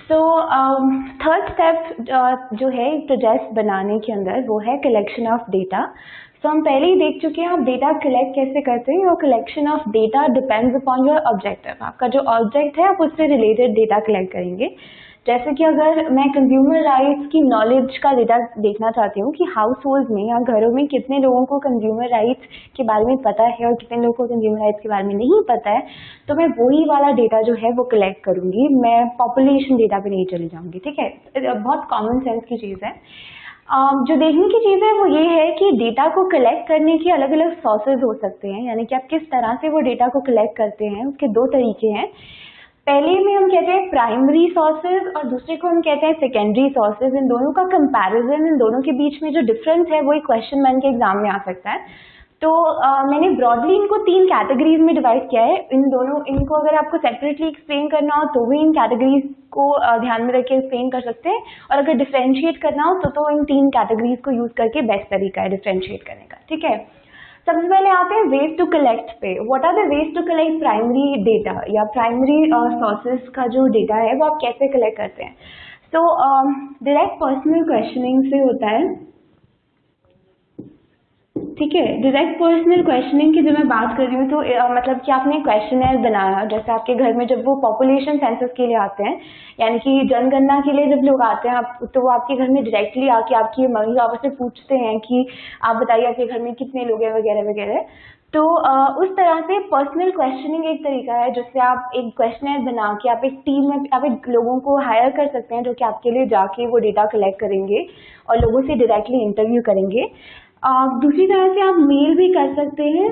So third step जो है project बनाने के अंदर वो है कलेक्शन ऑफ डेटा। सो हम पहले ही देख चुके हैं आप डेटा कलेक्ट कैसे करते हैं, और collection of data depends upon your objective. आपका जो ऑब्जेक्ट है आप उससे रिलेटेड डेटा कलेक्ट करेंगे। जैसे कि अगर मैं कंज्यूमर राइट्स की नॉलेज का डेटा देखना चाहती हूँ कि हाउस होल्ड में या घरों में कितने लोगों को कंज्यूमर राइट्स के बारे में पता है और कितने लोगों को कंज्यूमर राइट्स के बारे में नहीं पता है, तो मैं वही वाला डेटा जो है वो कलेक्ट करूंगी। मैं पॉपुलेशन डेटा पे नहीं चली जाऊंगी, ठीक है। बहुत कॉमन सेंस की चीज़ है। जो देखने की चीज़ है वो ये है कि डेटा को कलेक्ट करने के अलग अलग सोर्सेज हो सकते हैं, यानी कि आप किस तरह से वो डेटा को कलेक्ट करते हैं उसके दो तरीके हैं। पहले में हम कहते हैं प्राइमरी सोर्सेज और दूसरे को हम कहते हैं सेकेंडरी सोर्सेज। इन दोनों का कंपैरिजन, इन दोनों के बीच में जो डिफरेंस है वो एक क्वेश्चन बैंक के एग्जाम में आ सकता है। तो मैंने ब्रॉडली इनको 3 कैटेगरीज में डिवाइड किया है। इनको अगर आपको सेपरेटली एक्सप्लेन करना हो तो भी इन कैटेगरीज को ध्यान में रख के एक्सप्लेन कर सकते हैं, और अगर डिफरेंशिएट करना हो तो इन 3 कैटेगरीज को यूज करके बेस्ट तरीका है डिफरेंशिएट करने का, ठीक है। सबसे पहले आते हैं वेज टू कलेक्ट पे। What are the ways to collect primary data या प्राइमरी सोर्सेज का जो डेटा है वो आप कैसे कलेक्ट करते हैं। सो डायरेक्ट पर्सनल क्वेश्चनिंग से होता है, ठीक है। डायरेक्ट पर्सनल क्वेश्चनिंग की जब मैं बात कर रही हूँ तो मतलब कि आपने क्वेश्चनर बनाया, जैसे आपके घर में जब वो पॉपुलेशन सेंसस के लिए आते हैं, यानी कि जनगणना के लिए जब लोग आते हैं तो वो आपके घर में डायरेक्टली आके आपकी मम्मी पापा से पूछते हैं कि आप बताइए आपके घर में कितने लोग हैं वगैरह वगैरह। तो उस तरह से पर्सनल क्वेश्चनिंग एक तरीका है जिससे आप एक क्वेश्चनर बना के आप एक टीम में आप एक लोगों को हायर कर सकते हैं जो कि आपके लिए जाके वो डेटा कलेक्ट करेंगे और लोगों से डायरेक्टली इंटरव्यू करेंगे। दूसरी तरह से आप मेल भी कर सकते हैं,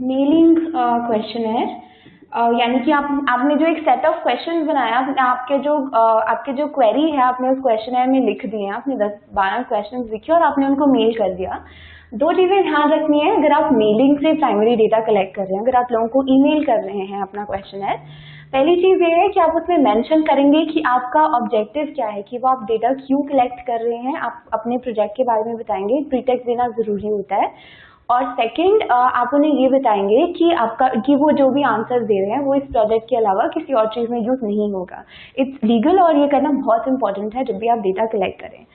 मेलिंग क्वेश्चन है, यानी कि आपने जो एक सेट ऑफ क्वेश्चंस बनाया, आपके जो क्वेरी है आपने उस क्वेश्चनर में लिख दिए हैं, आपने 10-12 क्वेश्चंस लिखे और आपने उनको मेल कर दिया। दो चीजें ध्यान रखनी है अगर आप मेलिंग से प्राइमरी डेटा कलेक्ट कर रहे हैं, अगर आप लोगों को ईमेल कर रहे हैं अपना क्वेश्चनर, पहली चीज ये है कि आप उसमें मेंशन करेंगे कि आपका ऑब्जेक्टिव क्या है, कि वो आप डेटा क्यों कलेक्ट कर रहे हैं, आप अपने प्रोजेक्ट के बारे में बताएंगे। प्रीटेक्स्ट देना जरूरी होता है। और सेकंड, आप उन्हें ये बताएंगे कि वो जो भी आंसर दे रहे हैं वो इस प्रोजेक्ट के अलावा किसी और चीज में यूज नहीं होगा। इट्स लीगल और ये करना बहुत इंपॉर्टेंट है जब भी आप डेटा कलेक्ट करें।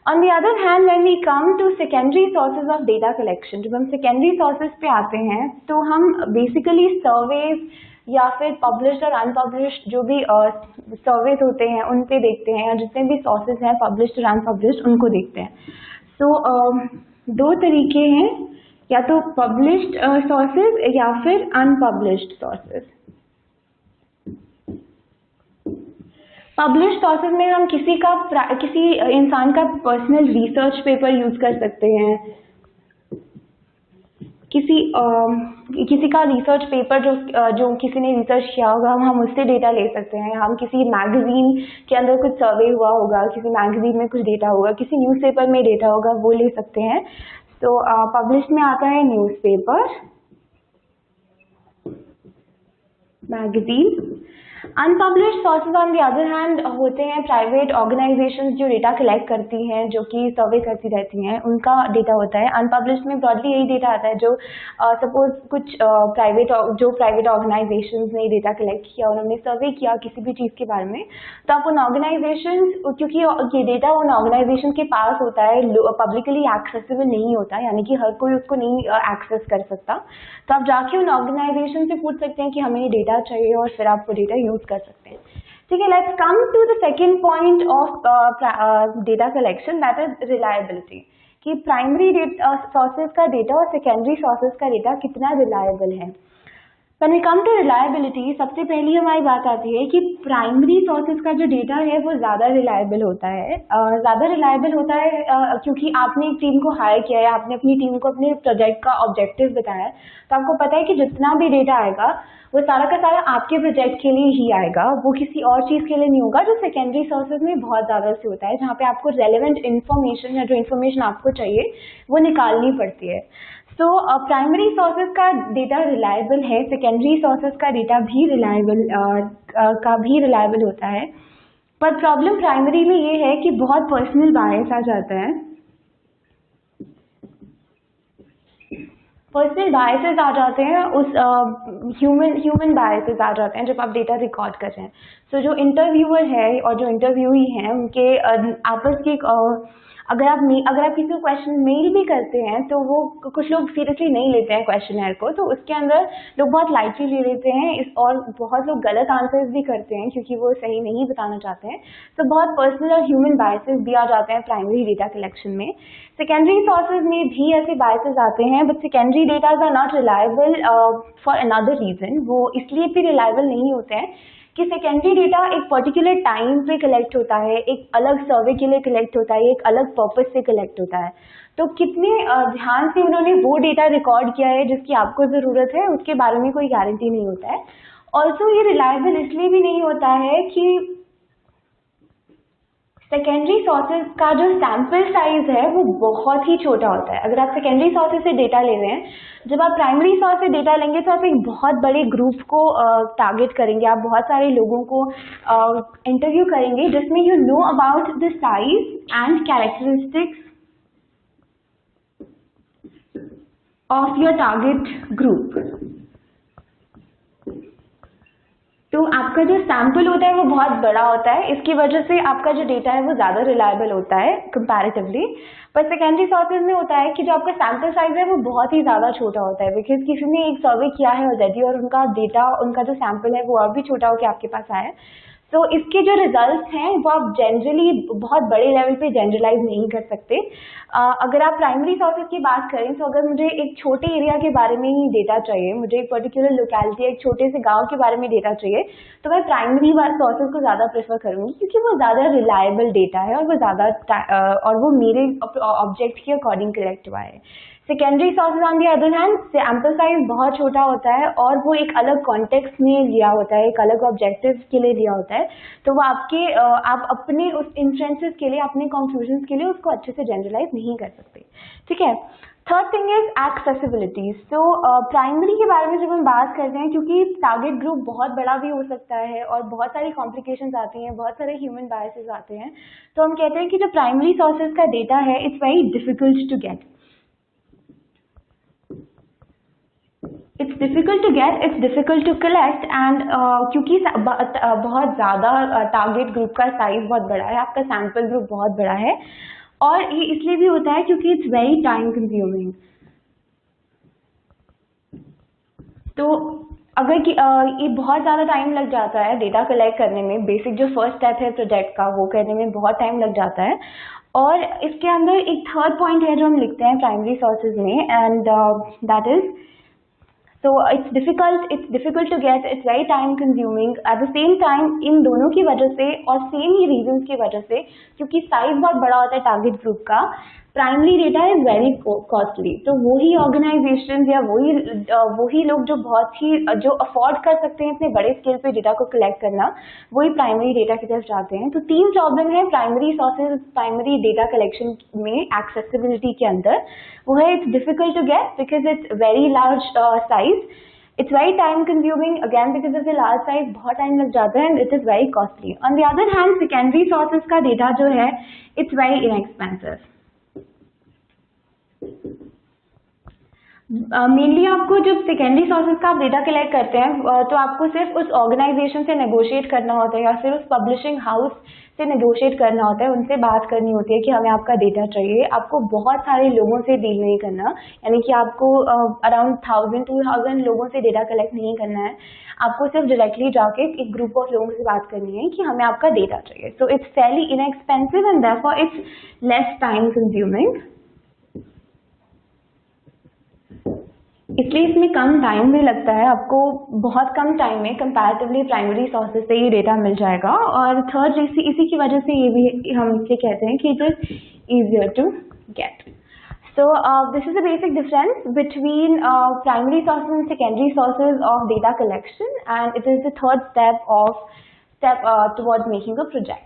On the other hand, when we come to secondary sources of data collection, जब हम secondary sources पे आते हैं तो हम basically surveys या फिर published और unpublished जो भी surveys होते हैं उन पे देखते हैं, या जितने भी sources हैं published और unpublished उनको देखते हैं। So दो तरीके हैं, या तो published sources या फिर unpublished sources। पब्लिश सोर्सेज में हम किसी इंसान का पर्सनल रिसर्च पेपर यूज कर सकते हैं, किसी का रिसर्च पेपर जो किसी ने रिसर्च किया होगा हम उससे डेटा ले सकते हैं। हम किसी मैगजीन के अंदर कुछ सर्वे हुआ होगा, किसी मैगजीन में कुछ डेटा होगा, किसी न्यूज़पेपर में डेटा होगा, वो ले सकते हैं। तो पब्लिश में आता है newspaper, magazine. Unpublished sources on the other hand होते हैं प्राइवेट ऑर्गेनाइजेशंस जो डेटा कलेक्ट करती हैं, जो कि सर्वे करती रहती हैं, उनका डेटा होता है। अनपब्लिश्ड में ब्रॉडली यही डेटा आता है जो सपोज कुछ प्राइवेट ऑर्गेनाइजेशंस ने डेटा कलेक्ट किया, उन्होंने सर्वे किया किसी भी चीज़ के बारे में, तो आप उन ऑर्गेनाइजेशंस, क्योंकि ये डेटा उन ऑर्गेनाइजेशन के पास होता है, पब्लिकली एक्सेसिबल नहीं होता, यानी कि हर कोई उसको नहीं एक्सेस कर सकता, तो आप जाके उन ऑर्गेनाइजेशन से पूछ सकते हैं कि हमें ये डेटा चाहिए और फिर आप वो डेटा यूज कर सकते हैं। ठीक है, let's come to the second point of data collection, that is reliability, कि प्राइमरी सोर्सेज का डेटा और सेकेंडरी सोर्सेज का डेटा कितना रिलायबल है। When we come to reliability, सबसे पहली हमारी बात आती है कि प्राइमरी सोर्सेज का जो डेटा है वो ज़्यादा रिलायबल होता है। क्योंकि आपने एक टीम को हायर किया है, आपने अपनी टीम को अपने प्रोजेक्ट का ऑब्जेक्टिव बताया है, तो आपको पता है कि जितना भी डेटा आएगा वो सारा का सारा आपके प्रोजेक्ट के लिए ही आएगा, वो किसी और चीज़ के लिए नहीं होगा, जो सेकेंडरी सोर्सेज में बहुत ज़्यादा से होता है, जहाँ पे आपको रेलेवेंट इन्फॉर्मेशन या जो इन्फॉर्मेशन आपको चाहिए वो निकालनी पड़ती है। तो प्राइमरी सोर्सेज का डेटा रिलायबल है, सेकेंडरी सोर्सेज का डेटा भी रिलायबल होता है, पर प्रॉब्लम प्राइमरी में ये है कि बहुत पर्सनल बायस आ जाता है। पर्सनल बायसेस आ जाते हैं, उस ह्यूमन बायसेस आ जाते हैं जब आप डेटा रिकॉर्ड कर रहे हैं। सो जो इंटरव्यूअर है और जो इंटरव्यूई हैं उनके आपस की अगर आप किसी को क्वेश्चन मेल भी करते हैं तो वो कुछ लोग सीरियसली नहीं लेते हैं क्वेश्चनर को, तो उसके अंदर लोग बहुत लाइटली ले लेते हैं और बहुत लोग गलत आंसर्स भी करते हैं क्योंकि वो सही नहीं बताना चाहते हैं। तो बहुत पर्सनल और ह्यूमन बायसेस भी आ जाते हैं प्राइमरी डेटा कलेक्शन में। सेकेंडरी सोर्सेज में भी ऐसे बायसेस आते हैं, but secondary datas are not reliable for another reason. वो इसलिए भी रिलायबल नहीं होते हैं कि सेकेंडरी डेटा एक पर्टिकुलर टाइम पे कलेक्ट होता है, एक अलग सर्वे के लिए कलेक्ट होता है, एक अलग पर्पस से कलेक्ट होता है। तो कितने ध्यान से उन्होंने वो डेटा रिकॉर्ड किया है जिसकी आपको ज़रूरत है, उसके बारे में कोई गारंटी नहीं होता है। ऑल्सो ये रिलायबल इसलिए भी नहीं होता है कि सेकेंडरी सोर्सेज का जो सैम्पल साइज है वो बहुत ही छोटा होता है। अगर आप सेकेंडरी सोर्सेज से डेटा ले रहे हैं, जब आप प्राइमरी सोर्स से डेटा लेंगे तो आप एक बहुत बड़े ग्रुप को टारगेट करेंगे, आप बहुत सारे लोगों को इंटरव्यू करेंगे जिसमें you know about the size and characteristics of your target group. तो आपका जो सैंपल होता है वो बहुत बड़ा होता है, इसकी वजह से आपका जो डेटा है वो ज़्यादा रिलायबल होता है कंपैरेटिवली। पर सेकेंडरी सोर्सेज में होता है कि जो आपका सैंपल साइज है वो बहुत ही ज़्यादा छोटा होता है, बिकॉज किसी ने एक सर्वे किया है ऑलरेडी और उनका डेटा, उनका जो सैंपल है वो और भी छोटा होकर आपके पास आया है। तो इसके जो रिजल्ट्स हैं वो आप जनरली बहुत बड़े लेवल पे जनरलाइज नहीं कर सकते। अगर आप प्राइमरी सोर्सेज की बात करें तो अगर मुझे एक छोटे एरिया के बारे में ही डेटा चाहिए, मुझे एक पर्टिकुलर लोकेलिटी, एक छोटे से गांव के बारे में डेटा चाहिए, तो मैं प्राइमरी सोर्सेज को ज़्यादा प्रेफर करूँगी क्योंकि वो ज़्यादा रिलायबल डेटा है और वो ज़्यादा और वो मेरे ऑब्जेक्ट के अकॉर्डिंग कलेक्ट हुआ है। Secondary sources on the other hand sample size बहुत छोटा होता है और वो एक अलग कॉन्टेक्स्ट में लिया होता है, एक अलग ऑब्जेक्टिव के लिए लिया होता है, तो वो आप अपने उस इन्फ्रेंसेस के लिए, अपने कंक्लूजन्स के लिए उसको अच्छे से जनरलाइज नहीं कर सकते। ठीक है। Third thing is accessibility. So primary के बारे में जब हम बात करते हैं, क्योंकि टारगेट ग्रुप बहुत बड़ा भी हो सकता है और बहुत सारी कॉम्प्लिकेशंस आती हैं, बहुत सारे ह्यूमन बायसेस आते हैं, तो हम कहते हैं कि जो प्राइमरी सोर्सेज का डेटा है it's very difficult to get. It's difficult to get, it's difficult to collect and क्योंकि बहुत ज़्यादा टारगेट ग्रुप का साइज बहुत बड़ा है, आपका सैम्पल ग्रुप बहुत बड़ा है, और ये इसलिए भी होता है क्योंकि इट्स वेरी टाइम कंज्यूमिंग। तो अगर ये बहुत ज़्यादा टाइम लग जाता है डेटा कलेक्ट करने में, बेसिक जो फर्स्ट स्टेप है प्रोजेक्ट का वो करने में बहुत टाइम लग जाता है। और इसके अंदर एक थर्ड पॉइंट है जो हम लिखते हैं प्राइमरी सोर्सेज में, and that is So it's difficult to get, it's very time consuming at the same time। इन दोनों की वजह से और सेम ही रीजंस की वजह से, क्योंकि साइज बहुत बड़ा होता है टारगेट ग्रुप का, primary data is very costly. तो वही ऑर्गेनाइजेशन या वही लोग जो अफोर्ड कर सकते हैं इतने बड़े स्केल पे डेटा को कलेक्ट करना, वही प्राइमरी डेटा की तरफ जाते हैं। तो तीन प्रॉब्लम है primary sources, primary data collection में एक्सेसिबिलिटी के अंदर। वो है it's difficult to get because it's very large size, it's very time consuming again because of the large size, बहुत टाइम लग जाता है, and it is very costly. On the other hand secondary sources का data जो है it's very inexpensive. Mainly आपको जब secondary sources का आप डेटा कलेक्ट करते हैं तो आपको सिर्फ उस ऑर्गेनाइजेशन से नेगोशिएट करना होता है या फिर उस पब्लिशिंग हाउस से नेगोशिएट करना होता है, उनसे बात करनी होती है कि हमें आपका डेटा चाहिए। आपको बहुत सारे लोगों से डील नहीं करना, यानी कि आपको अराउंड 1000-2000 लोगों से डेटा कलेक्ट नहीं करना है, आपको सिर्फ डायरेक्टली जाके एक ग्रुप ऑफ लोगों से बात करनी है कि हमें आपका डेटा चाहिए। So it's Fairlie inexpensive and therefore it's less time consuming. इसलिए इसमें कम टाइम भी लगता है, आपको बहुत कम टाइम में कंपैरेटिवली प्राइमरी सोर्सेज से ये डेटा मिल जाएगा। और थर्ड इसी की वजह से ये भी हम इसे कहते हैं कि it is easier to get. So this is the basic difference between primary sources and secondary sources of data collection, and it is the third step towards making a project.